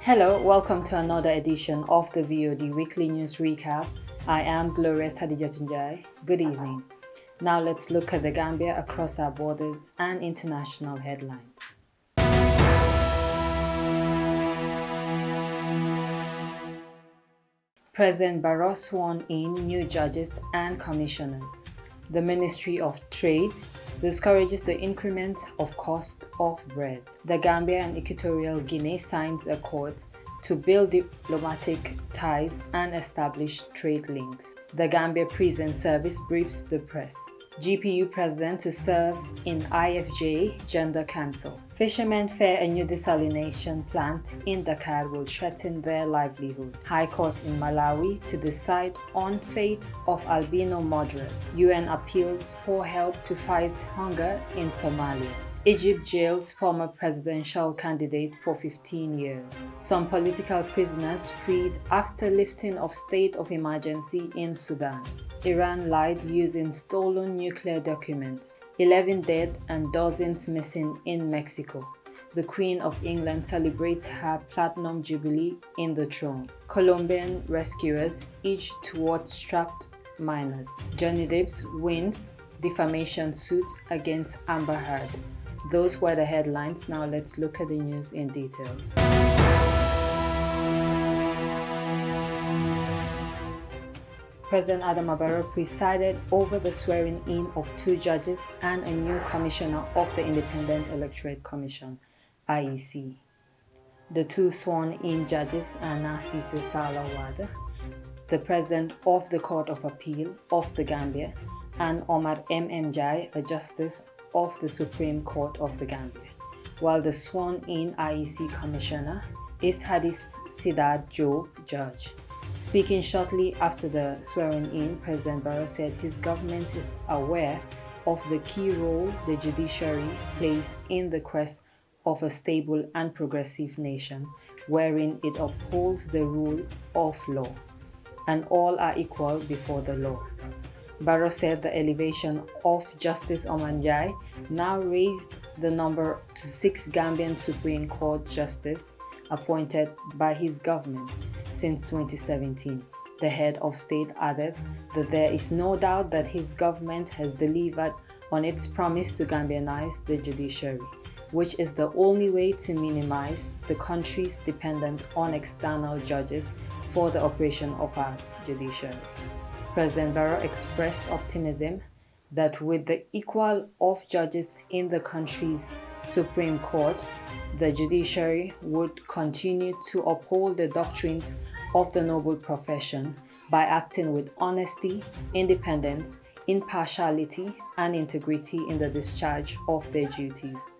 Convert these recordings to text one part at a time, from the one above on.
Hello, welcome to another edition of the VOD Weekly News Recap. I am glorious Haddjatou Njie. Good evening. Now let's look at the Gambia across our borders and international headlines. President Barrow sworn in new judges and commissioners. The Ministry of Trade discourages the increment of cost of bread. The Gambia and Equatorial Guinea signs accord to build diplomatic ties and establish trade links. The Gambia Prison Service briefs the press. GPU president to serve in IFJ Gender Council. Fishermen fear a new desalination plant in Dakar will threaten their livelihood. High Court in Malawi to decide on fate of albino moderates. UN appeals for help to fight hunger in Somalia. Egypt jails former presidential candidate for 15 years. Some political prisoners freed after lifting of state of emergency in Sudan. Iran lied using stolen nuclear documents. 11 dead and dozens missing in Mexico. The Queen of England celebrates her platinum jubilee in the throne. Colombian rescuers edge towards trapped minors. Johnny Depp wins defamation suit against Amber Heard. Those were the headlines. Now let's look at the news in details. President Adama Barrow presided over the swearing-in of 2 judges and a new commissioner of the Independent Electorate Commission, IEC. The 2 sworn-in judges are Nasise Salawada, the president of the Court of Appeal of the Gambia, and Omar Njie, a justice of the Supreme Court of the Gambia, while the sworn-in IEC commissioner is Hadis Sidat Joe, judge. Speaking shortly after the swearing-in, President Barrow said his government is aware of the key role the judiciary plays in the quest of a stable and progressive nation, wherein it upholds the rule of law, and all are equal before the law. Barrow said the elevation of Justice Omar Njie now raised the number to 6 Gambian Supreme Court justices appointed by his government since 2017. The head of state added that there is no doubt that his government has delivered on its promise to Gambianize the judiciary, which is the only way to minimize the country's dependence on external judges for the operation of our judiciary. President Barrow expressed optimism that with the equal of judges in the country's Supreme Court, the judiciary would continue to uphold the doctrines of the noble profession by acting with honesty, independence, impartiality, and integrity in the discharge of their duties.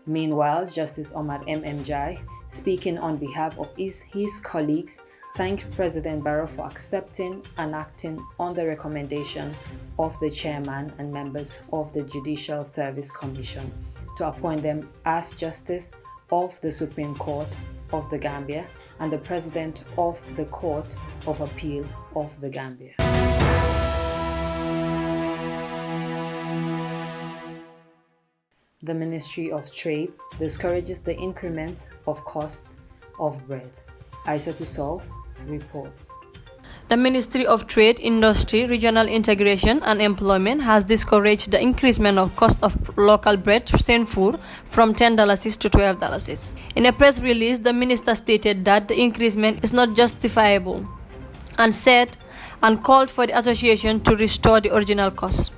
Meanwhile, Justice Omar Njie, speaking on behalf of his colleagues, thanked President Barrow for accepting and acting on the recommendation of the chairman and members of the Judicial Service Commission to appoint them as Justice of the Supreme Court of the Gambia and the President of the Court of Appeal of the Gambia. The Ministry of Trade discourages the increment of cost of bread. Haddjatou reports. The Ministry of Trade, Industry, Regional Integration and Employment has discouraged the increasement of cost of local bread sent food from $10 to $12. In a press release, the minister stated that the increasement is not justifiable and called for the association to restore the original cost.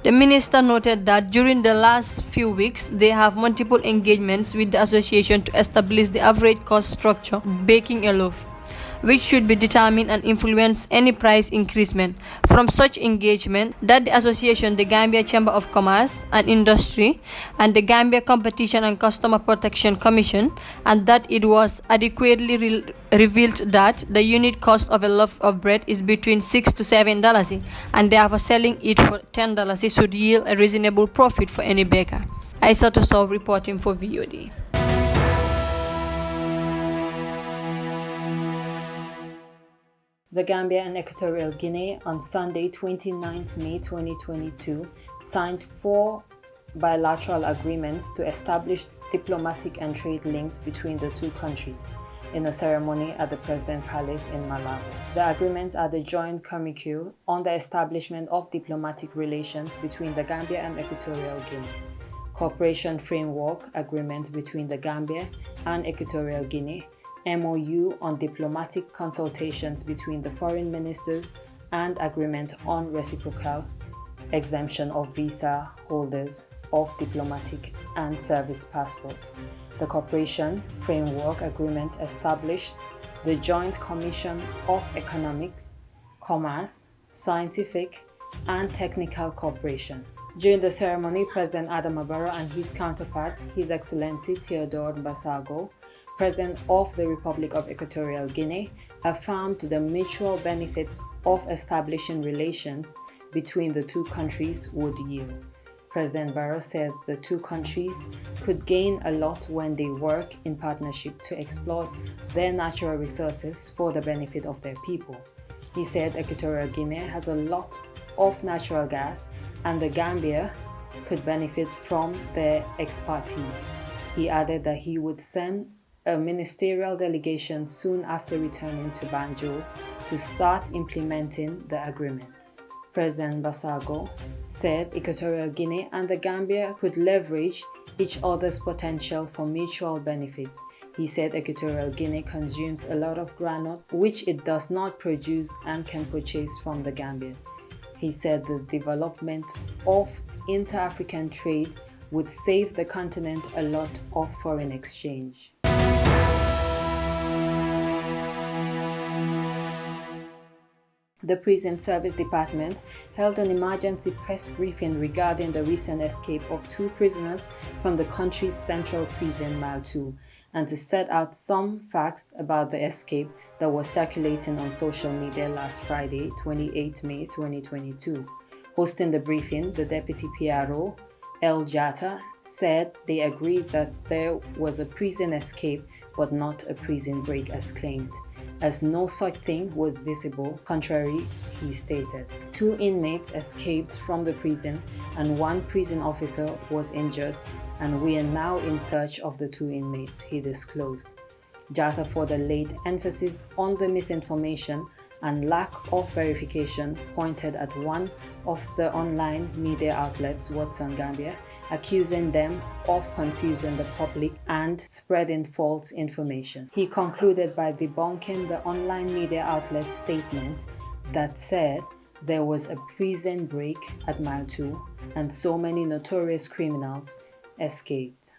The minister noted that during the last few weeks, they have multiple engagements with the association to establish the average cost structure baking a loaf, which should be determined and influence any price increasement. From such engagement, that the association, the Gambia Chamber of Commerce and Industry, and the Gambia Competition and Customer Protection Commission, and that it was adequately revealed that the unit cost of a loaf of bread is between $6 to $7, and therefore selling it for $10 should yield a reasonable profit for any baker. Haddjatou reporting for VOD. The Gambia and Equatorial Guinea on Sunday, 29 May 2022, signed 4 bilateral agreements to establish diplomatic and trade links between the two countries. in a ceremony at the President Palace in Malabo. The agreements are the joint communique on the establishment of diplomatic relations between the Gambia and Equatorial Guinea, Cooperation Framework Agreement between the Gambia and Equatorial Guinea, MOU on diplomatic consultations between the foreign ministers, and agreement on reciprocal exemption of visa holders of diplomatic and service passports. The Cooperation Framework Agreement established the Joint Commission of Economics, Commerce, Scientific, and Technical Cooperation. During the ceremony, President Adama Barrow and his counterpart, His Excellency Theodore Basago, President of the Republic of Equatorial Guinea, affirmed the mutual benefits of establishing relations between the two countries would yield. President Barrow said the two countries could gain a lot when they work in partnership to exploit their natural resources for the benefit of their people. He said Equatorial Guinea has a lot of natural gas and the Gambia could benefit from their expertise. He added that he would send a ministerial delegation soon after returning to Banjul to start implementing the agreements. President Basago said Equatorial Guinea and the Gambia could leverage each other's potential for mutual benefits. He said Equatorial Guinea consumes a lot of granite, which it does not produce and can purchase from the Gambia. He said the development of inter-African trade would save the continent a lot of foreign exchange. The Prison Service Department held an emergency press briefing regarding the recent escape of two prisoners from the country's central prison, Mile 2, and to set out some facts about the escape that was circulating on social media last Friday, 28 May 2022. Hosting the briefing, the Deputy PRO, Haddjatou, said they agreed that there was a prison escape but not a prison break as claimed, as no such thing was visible, contrary, he stated. Two inmates escaped from the prison and one prison officer was injured, and we are now in search of the two inmates, he disclosed. Haddjatou further laid emphasis on the misinformation and lack of verification pointed at one of the online media outlets, What's on Gambia, accusing them of confusing the public and spreading false information. He concluded by debunking the online media outlet's statement that said there was a prison break at Mile 2 and so many notorious criminals escaped.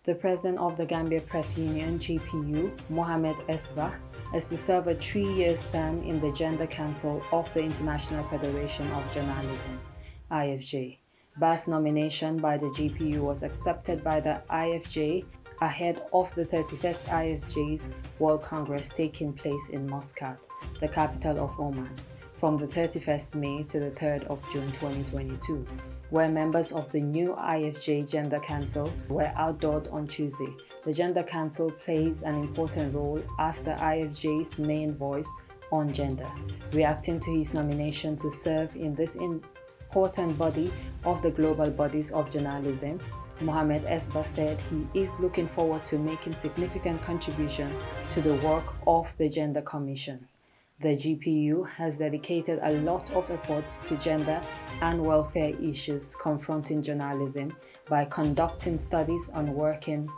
The president of the Gambia Press Union, GPU, Mohamed Esba, is to serve a 3-year term in the Gender Council of the International Federation of Journalism, IFJ. Ba's nomination by the GPU was accepted by the IFJ ahead of the 31st IFJ's World Congress taking place in Muscat, the capital of Oman, from the 31st May to the 3rd of June 2022. Where members of the new IFJ Gender Council were outdoored on Tuesday. The Gender Council plays an important role as the IFJ's main voice on gender. Reacting to his nomination to serve in this important body of the global bodies of journalism, Mohamed Esba said he is looking forward to making significant contribution to the work of the Gender Commission. The GPU has dedicated a lot of efforts to gender and welfare issues confronting journalism by conducting studies on working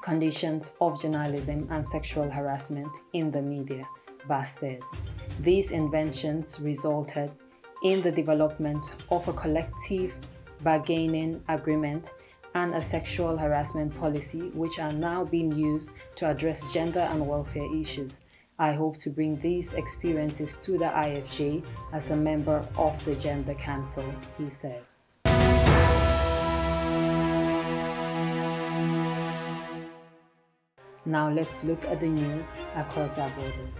conditions of journalism and sexual harassment in the media, Bass said. These inventions resulted in the development of a collective bargaining agreement and a sexual harassment policy, which are now being used to address gender and welfare issues. I hope to bring these experiences to the IFJ as a member of the Gender Council, he said. Now let's look at the news across our borders.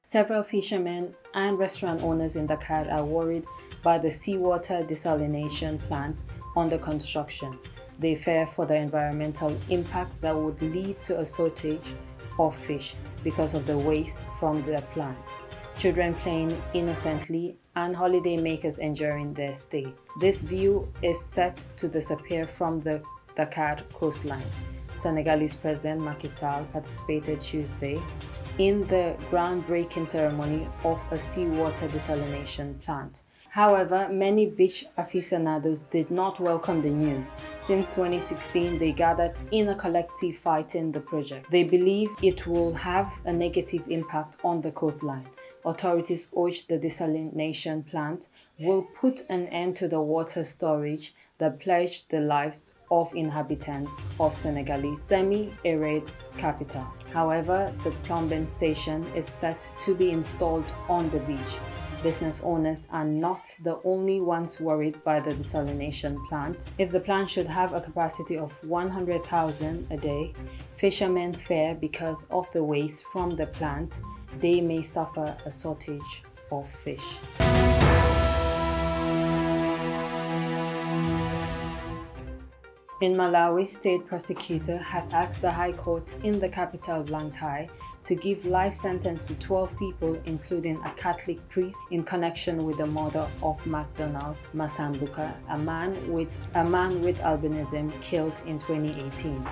Several fishermen and restaurant owners in Dakar are worried by the seawater desalination plant under construction. They fear for the environmental impact that would lead to a shortage of fish because of the waste from the plant. children playing innocently, and holidaymakers enjoying their stay. This view is set to disappear from the Dakar coastline. Senegalese President Macky Sall participated Tuesday in the groundbreaking ceremony of a seawater desalination plant. However, many beach aficionados did not welcome the news. Since 2016, they gathered in a collective fighting the project. They believe it will have a negative impact on the coastline. Authorities urge the desalination plant will put an end to the water storage that pledged the lives of inhabitants of Senegalese semi-arid capital. However, the plumbing station is set to be installed on the beach. Business owners are not the only ones worried by the desalination plant. If the plant should have a capacity of 100,000 a day, fishermen fear because of the waste from the plant, they may suffer a shortage of fish. In Malawi, state prosecutor have asked the High Court in the capital Blantyre to give life sentence to 12 people, including a Catholic priest, in connection with the murder of McDonald Masambuka, a man with albinism killed in 2018.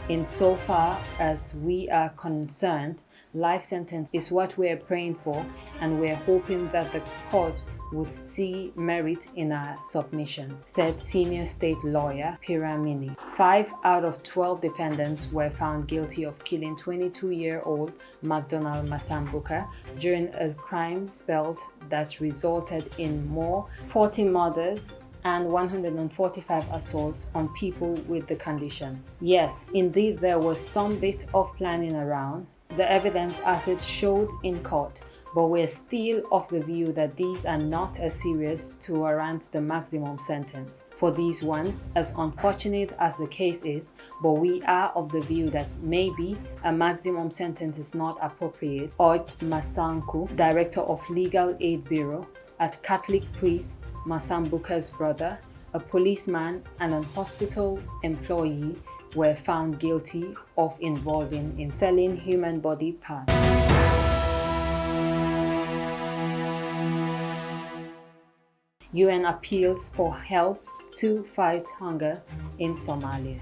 Insofar as we are concerned, life sentence is what we are praying for, and we are hoping that the court would see merit in our submissions, said senior state lawyer Piramini. 5 out of 12 defendants were found guilty of killing 22-year-old McDonald Masambuka during a crime spell that resulted in 40 murders and 145 assaults on people with the condition. Yes, indeed, there was some bit of planning around the evidence as it showed in court, but we're still of the view that these are not as serious to warrant the maximum sentence for these ones, as unfortunate as the case is, but we are of the view that maybe a maximum sentence is not appropriate, urged Masanku, Director of Legal Aid Bureau, a Catholic priest, Masambuka's brother, a policeman, and an hospital employee were found guilty of involving in selling human body parts. UN appeals for help to fight hunger in Somalia.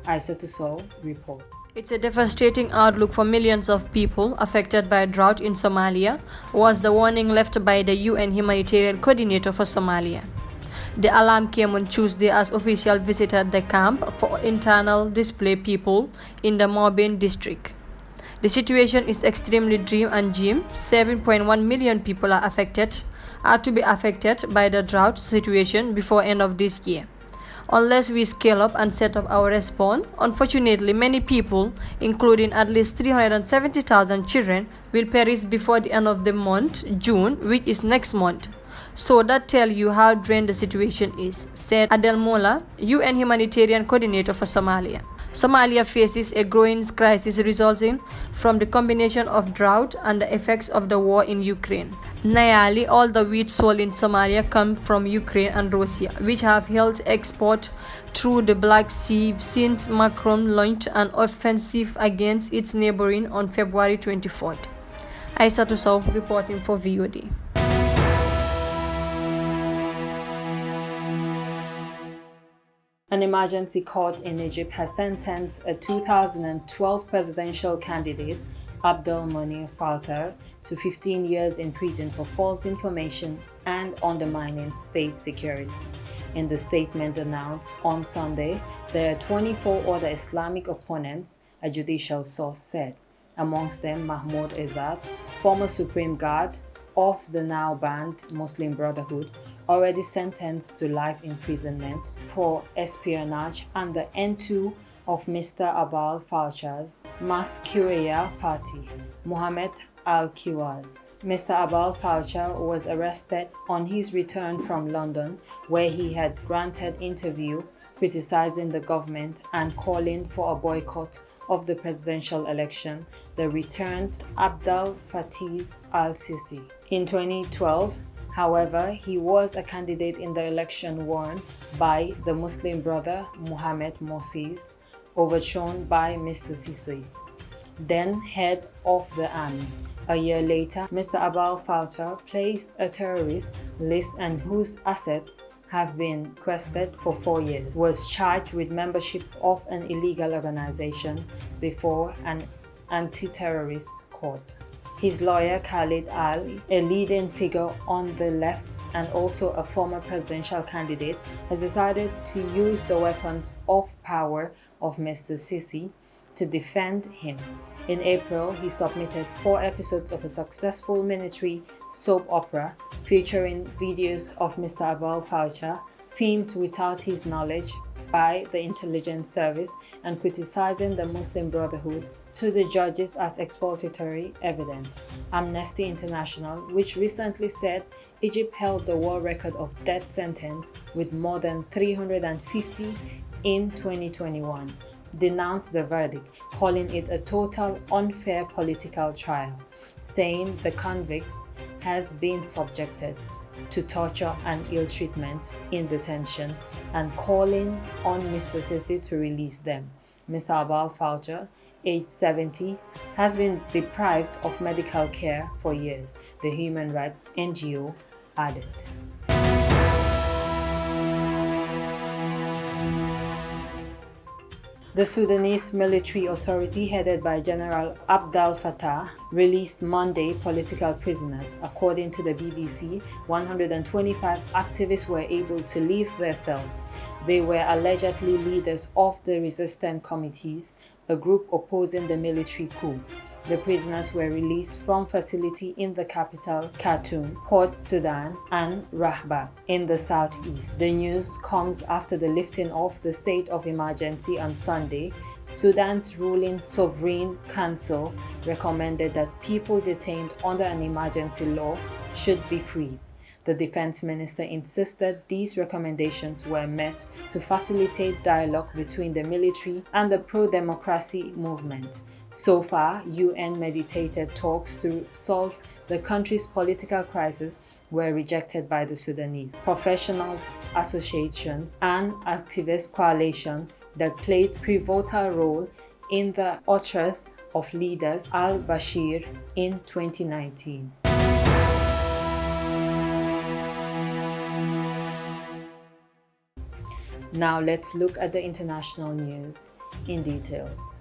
Haddjatou Njie reports. It's a devastating outlook for millions of people affected by drought in Somalia, was the warning left by the UN humanitarian coordinator for Somalia. The alarm came on Tuesday as officials visited the camp for internal displaced people in the Mobane district. The situation is extremely grim and 7.1 million people are to be affected by the drought situation before end of this year. Unless we scale up and set up our response, unfortunately many people, including at least 370,000 children, will perish before the end of the month, June, which is next month. So that tells you how drained the situation is, said Adelmola, UN humanitarian coordinator for Somalia. Somalia faces a growing crisis resulting from the combination of drought and the effects of the war in Ukraine. Nearly all the wheat sold in Somalia come from Ukraine and Russia, which have held export through the Black Sea since Macron launched an offensive against its neighboring on February 24th. Haddjatou Njie reporting for VOD. An emergency court in Egypt has sentenced a 2012 presidential candidate, Abdel Munir Falter, to 15 years in prison for false information and undermining state security. In the statement announced on Sunday, there are 24 other Islamic opponents, a judicial source said, amongst them Mahmoud Ezzat, former Supreme Guard of the now banned Muslim Brotherhood, already sentenced to life imprisonment for espionage, and the N2 of Mr. Abal Falcher's Maskuria party, Mohammed Al-Kiwaz. Mr. Abal Falcher was arrested on his return from London, where he had granted interview criticizing the government and calling for a boycott of the presidential election, the returned Abdel Fattah al-Sisi. In 2012, however, he was a candidate in the election won by the Muslim brother Mohammed Morsi's, overthrown by Mr. Sisi's. then head of the army. A year later, Mr. Abal Falter, placed a terrorist list and whose assets have been quested for 4 years, was charged with membership of an illegal organization before an anti-terrorist court. His lawyer Khalid Ali, a leading figure on the left and also a former presidential candidate, has decided to use the weapons of power of Mr. Sisi to defend him. In April, he submitted 4 episodes of a successful military soap opera featuring videos of Mr. Abal Falter, filmed without his knowledge by the intelligence service and criticizing the Muslim Brotherhood to the judges as exculpatory evidence. Amnesty International, which recently said Egypt held the world record of death sentence with more than 350 in 2021, denounced the verdict, calling it a total unfair political trial, saying the convicts has been subjected to torture and ill treatment in detention and calling on Mr. Sisi to release them. Mr. Abal Falter, aged 70, has been deprived of medical care for years, the human rights NGO added. The Sudanese military authority, headed by General Abdel Fattah, released Monday political prisoners. According to the BBC, 125 activists were able to leave their cells. They were allegedly leaders of the resistance committees, a group opposing the military coup. The prisoners were released from facility in the capital, Khartoum, Port Sudan, and Rahbat in the southeast. The news comes after the lifting of the state of emergency on Sunday. Sudan's ruling Sovereign Council recommended that people detained under an emergency law should be freed. The defense minister insisted these recommendations were meant to facilitate dialogue between the military and the pro-democracy movement. So far, UN-mediated talks to solve the country's political crisis were rejected by the Sudanese professionals associations and activist coalition that played a pivotal role in the arrest of leaders al-Bashir in 2019. Now let's look at the international news in details.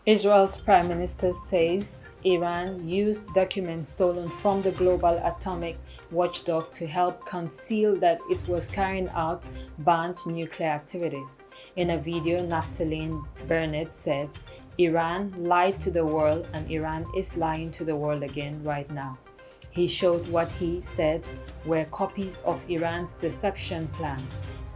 Israel's Prime Minister says Iran used documents stolen from the global atomic watchdog to help conceal that it was carrying out banned nuclear activities. In a video, Naftali Bennett said, "Iran lied to the world and Iran is lying to the world again right now." He showed what he said were copies of Iran's deception plan,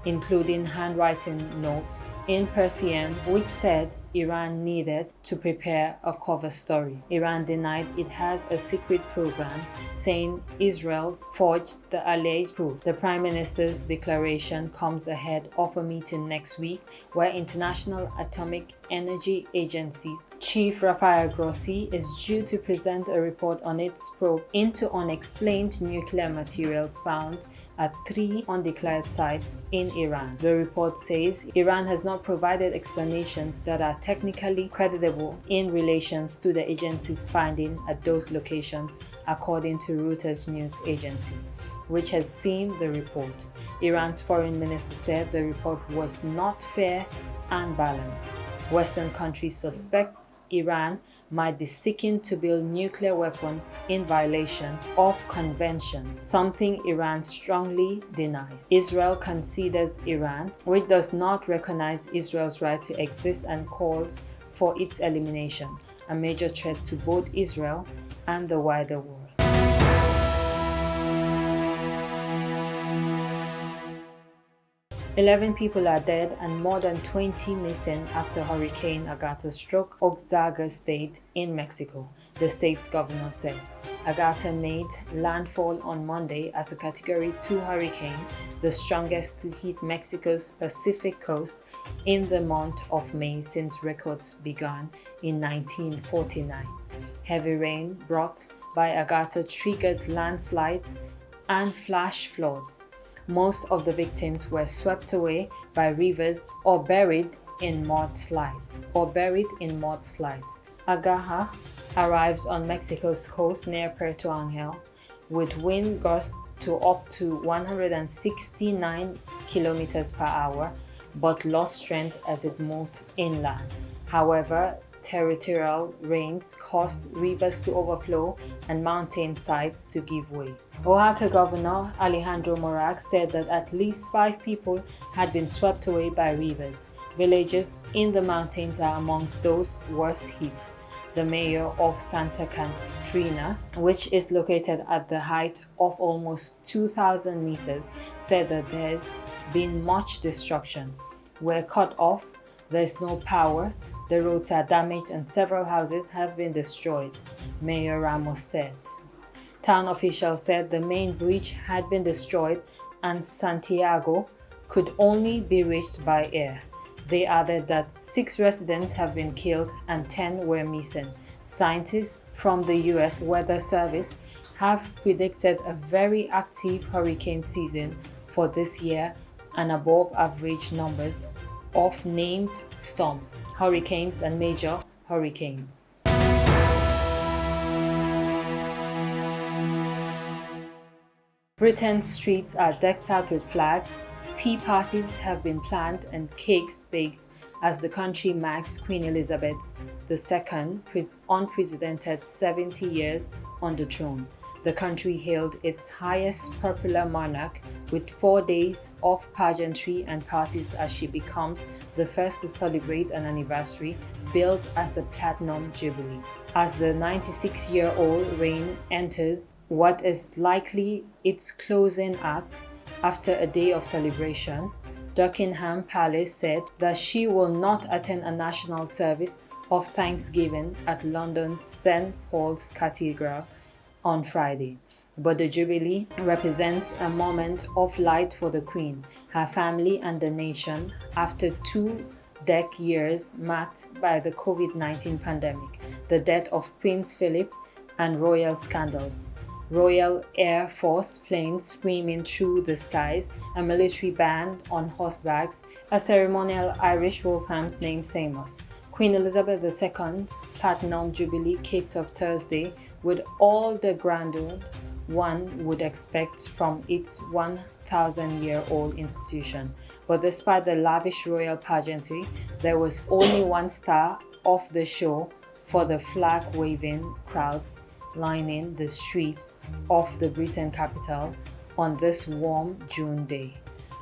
including handwritten notes in Persian which said Iran needed to prepare a cover story. Iran denied it has a secret program, saying Israel forged the alleged proof. The Prime Minister's declaration comes ahead of a meeting next week where International Atomic Energy Agency's Chief Rafael Grossi is due to present a report on its probe into unexplained nuclear materials found at 3 undeclared sites in Iran. The report says Iran has not provided explanations that are technically credible in relation to the agency's finding at those locations, according to Reuters news agency, which has seen the report. Iran's foreign minister said the report was not fair and balanced. Western countries suspect Iran might be seeking to build nuclear weapons in violation of convention, something Iran strongly denies. Israel considers Iran, which does not recognize Israel's right to exist and calls for its elimination, a major threat to both Israel and the wider world. Eleven people are dead and more than 20 missing after Hurricane Agatha struck Oaxaca State in Mexico, the state's governor said. Agatha made landfall on Monday as a Category 2 hurricane, the strongest to hit Mexico's Pacific coast in the month of May since records began in 1949. Heavy rain brought by Agatha triggered landslides and flash floods. Most of the victims were swept away by rivers or buried in mudslides. Agaha arrives on Mexico's coast near Puerto Angel with wind gusts to up to 169 kilometers per hour, but lost strength as it moved inland. However, territorial rains caused rivers to overflow and mountain sides to give way. Oaxaca Governor Alejandro Morax said that at least 5 people had been swept away by rivers. Villages in the mountains are amongst those worst hit. The mayor of Santa Catrina, which is located at the height of almost 2,000 meters, said that there's been much destruction. We're cut off, there's no power, the roads are damaged and several houses have been destroyed, Mayor Ramos said. Town officials said the main bridge had been destroyed and Santiago could only be reached by air. They added that 6 residents have been killed and 10 were missing. Scientists from the U.S. Weather Service have predicted a very active hurricane season for this year and above average numbers of named storms, hurricanes and major hurricanes. Britain's streets are decked out with flags, tea parties have been planned and cakes baked as the country marks Queen Elizabeth II's unprecedented 70 years on the throne. The country hailed its highest popular monarch with 4 days of pageantry and parties as she becomes the first to celebrate an anniversary billed as the Platinum Jubilee. As the 96-year-old reign enters what is likely its closing act after a day of celebration, Buckingham Palace said that she will not attend a national service of Thanksgiving at London's St. Paul's Cathedral on Friday. But the Jubilee represents a moment of light for the Queen, her family and the nation after 2 years marked by the COVID-19 pandemic, the death of Prince Philip and royal scandals. Royal Air Force planes screaming through the skies, a military band on horsebacks, a ceremonial Irish wolfhound named Samos. Queen Elizabeth II's Platinum Jubilee kicked off Thursday with all the grandeur one would expect from its 1,000-year-old institution. But despite the lavish royal pageantry, there was only one star of the show for the flag-waving crowds lining the streets of the Britain capital on this warm June day.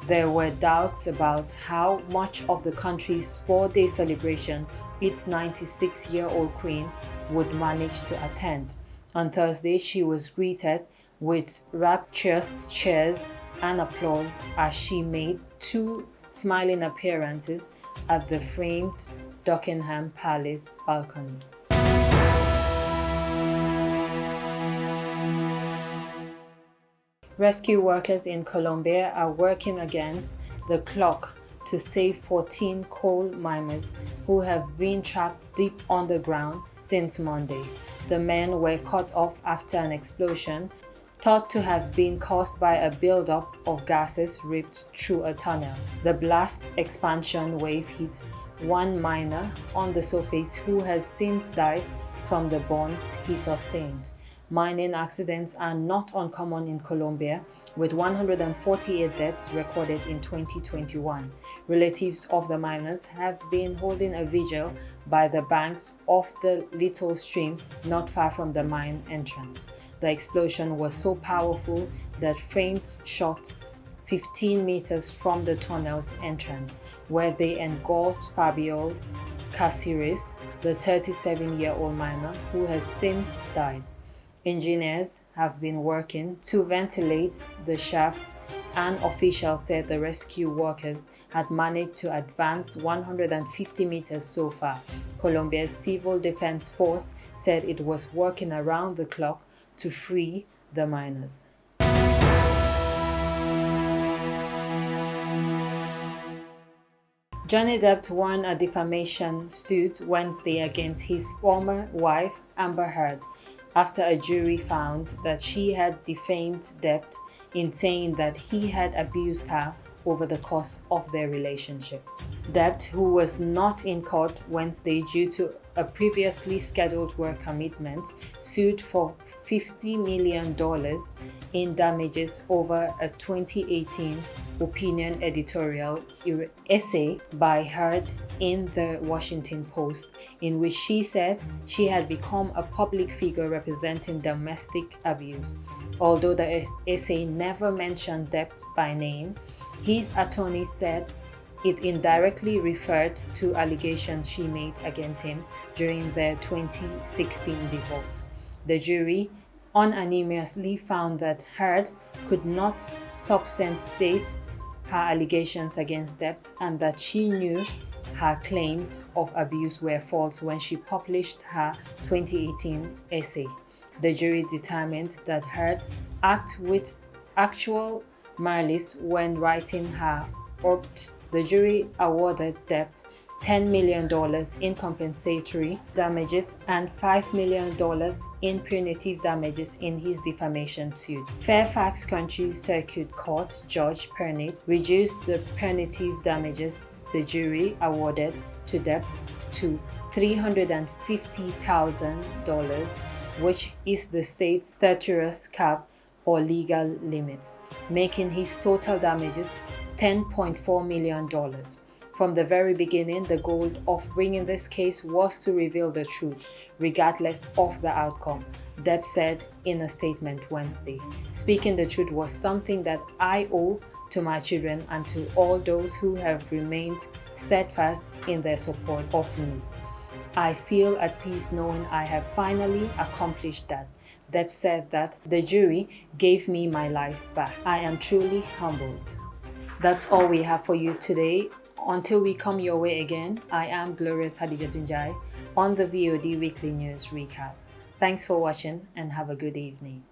There were doubts about how much of the country's 4-day celebration its 96-year-old queen would manage to attend. On Thursday, she was greeted with rapturous cheers and applause as she made 2 smiling appearances at the framed Buckingham Palace balcony. Rescue workers in Colombia are working against the clock to save 14 coal miners who have been trapped deep underground since Monday. The men were cut off after an explosion thought to have been caused by a buildup of gases ripped through a tunnel. The blast expansion wave hit one miner on the surface who has since died from the burns he sustained. Mining accidents are not uncommon in Colombia, with 148 deaths recorded in 2021. Relatives of the miners have been holding a vigil by the banks of the little stream not far from the mine entrance. The explosion was so powerful that flames shot 15 meters from the tunnel's entrance, where they engulfed Fabio Caceres, the 37-year-old miner who has since died. Engineers have been working to ventilate the shafts, and officials said the rescue workers had managed to advance 150 meters so far. Colombia's Civil Defense Force said it was working around the clock to free the miners. Johnny Depp won a defamation suit Wednesday against his former wife, Amber Heard, after a jury found that she had defamed Debt in saying that he had abused her over the course of their relationship. Debt, who was not in court Wednesday due to a previously scheduled work commitment, sued for $50 million in damages over a 2018 opinion editorial essay by Heard in the Washington Post, in which she said she had become a public figure representing domestic abuse. Although the essay never mentioned Debt by name, his attorney said it indirectly referred to allegations she made against him during their 2016 divorce. The jury unanimously found that Heard could not substantiate her allegations against Debt and that she knew her claims of abuse were false when she published her 2018 essay. The jury determined that Heard acted with actual malice when writing her opt. The jury awarded Debt $10 million in compensatory damages and $5 million in punitive damages in his defamation suit. Fairfax County Circuit Court Judge Pernit reduced the punitive damages the jury awarded to Debt to $350,000, which is the state's statutory cap or legal limits, making his total damages $10.4 million. From the very beginning, the goal of bringing this case was to reveal the truth, regardless of the outcome, Depp said in a statement Wednesday. Speaking the truth was something that I owe to my children and to all those who have remained steadfast in their support of me. I feel at peace knowing I have finally accomplished that. Depp said that the jury gave me my life back. I am truly humbled. That's all we have for you today. Until we come your way again, I am Glorious Haddjatou Njie on the VOD Weekly News Recap. Thanks for watching and have a good evening.